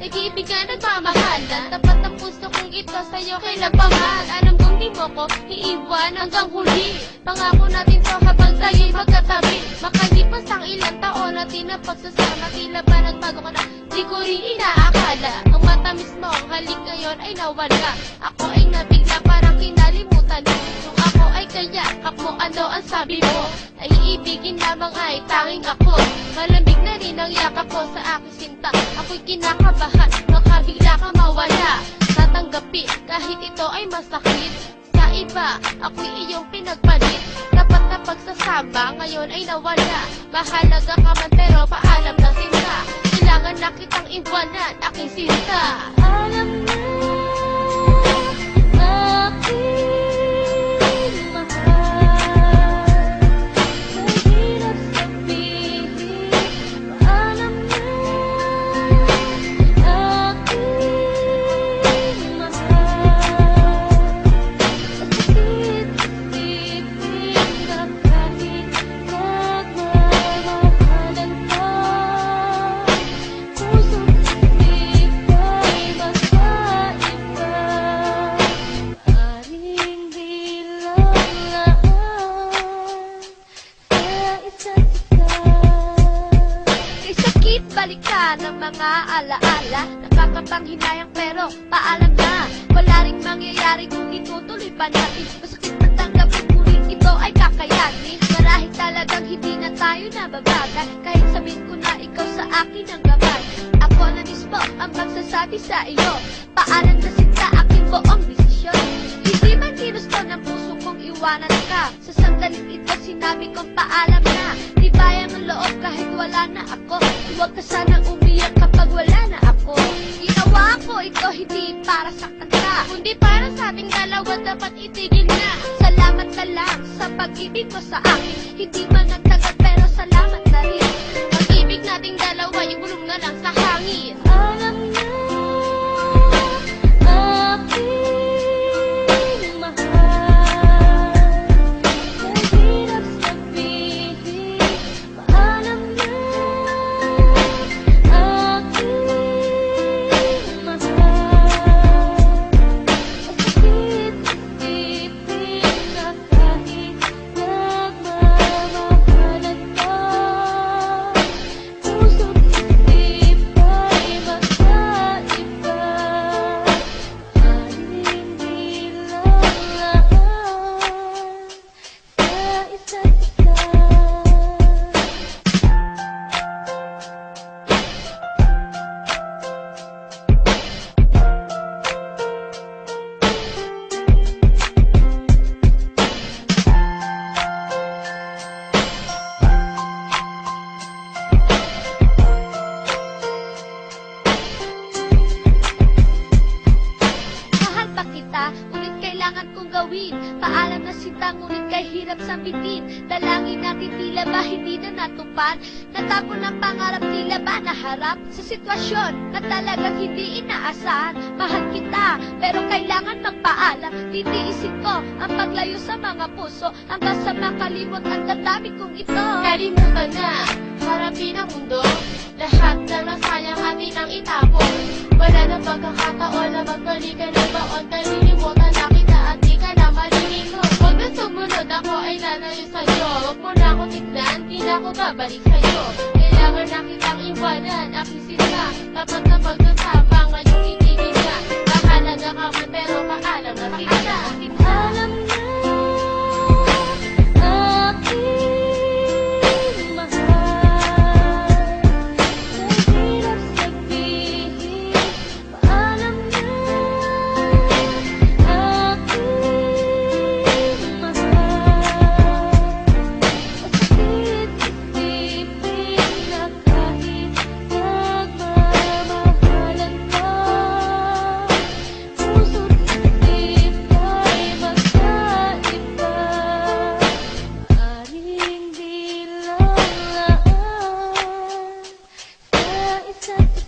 nag-iibigan, nagmamahalan. Tapat ang puso kong ito sa'yo kailan pa man. Alam kong di mo ko iiwan hanggang huli. Pangako natin to habang tayo'y magkatabi. Makalipas ang ilang taon natin ang pagsasama. Tila ba nagbago ka na, di ko rin inaakala. Ang matamis mo, ang halik ngayon ay nawala. Ako ay nabigla, parang kinalimutan mo. Nung ako ay kayakap mo, ano ang sabi mo? Ay iibigin lamang ay tanging ako. Malamig na rin ang yakap ko sa aking sinta. Ako'y kinakabahan, makabigla ka mawala. Tatanggapin kahit ito ay masakit. Sa iba, ako'y iyong pinagpalit. Dapat na pagsasama, ngayon ay nawala. Mahalaga ka man pero paalam na sinta. Kailangan na kitang iwanan, aking sinta. Alam mo, aking mahal, mahirap sabihin. Alam mo, aking mahal, masakit isipin na kahit nagmamahalan ka, puso't iba'y magkaiba. Maring bilangan sa isa't isa. Kay sakit balikan ng mga alaala. Nakakapanghinayang pero paalam na. Wala ring mangyayari kung itutuloy pa natin. Masakit na tanggapin ngunit ito ay kakayanin. Marahil talagang hindi na tayo nababagal. Kahit sabihin ko na ikaw sa akin ang gabay. Ako na mismo ang magsasabi sa iyo. Paalam na sinta aking buong desisyon. Hindi man ginusto ng puso kong iwanan ka. Sa sandaling ito sinabi kong paalam na. Di bayang ang loob kahit wala na ako. Huwag ka sanang umiyak kapag wala na ako. Ginawa ko ito hindi para sa kanta, kundi para sa ating dalawa dapat itigil na. Salamat na lang sa pag-ibig mo sa akin. Hindi man nagtagal pero salamat na rin. Pag-ibig nating dalawa ibulong na lang sa hangin. Alam mo, aking mahal, mahirap sabihin. Paalam na, aking mahal, masakit isipin na kahit nagmamahalan ka, puso't isip ay magkaiba. Maring bilangan sa isa't isa. Mahal pa kita, ngunit kailangan kong gawin. Paalam na sinta, ngunit kay hirap sambitin. Dalangin natin tila ba hindi na natupad. Natapo ng pangarap tila ba naharap sa sitwasyon na talagang hindi inaasahan. Mahal kita, pero kailangan magpaalam. Titiisin ko ang paglayo sa mga puso hanggang sa makalimot ang damdamin kong ito. Kalimutan na, harapin ang mundo. Lahat na nasayang atin ang itapon. Wala na pagkakataon na magbalikan ng baon. Kalilimutan na kita at di ka na marinig ko. Huwag na sumunod, ako ay lalayo sa'yo. Huwag mo na ako tignan, di na ako babalik sa'yo. Kailangan na kitang iwanan, aking sinta. Dapat na pagsasama, ngayong itigil na. Mahalaga ka man pero paalam na kita. Alam na, aking mahal, mahirap sabihin. Paalam na, aking mahal, masakit isipin na kahit nagmamahalan ka, puso't isip ay magkaiba. Maring bilangan sa isa't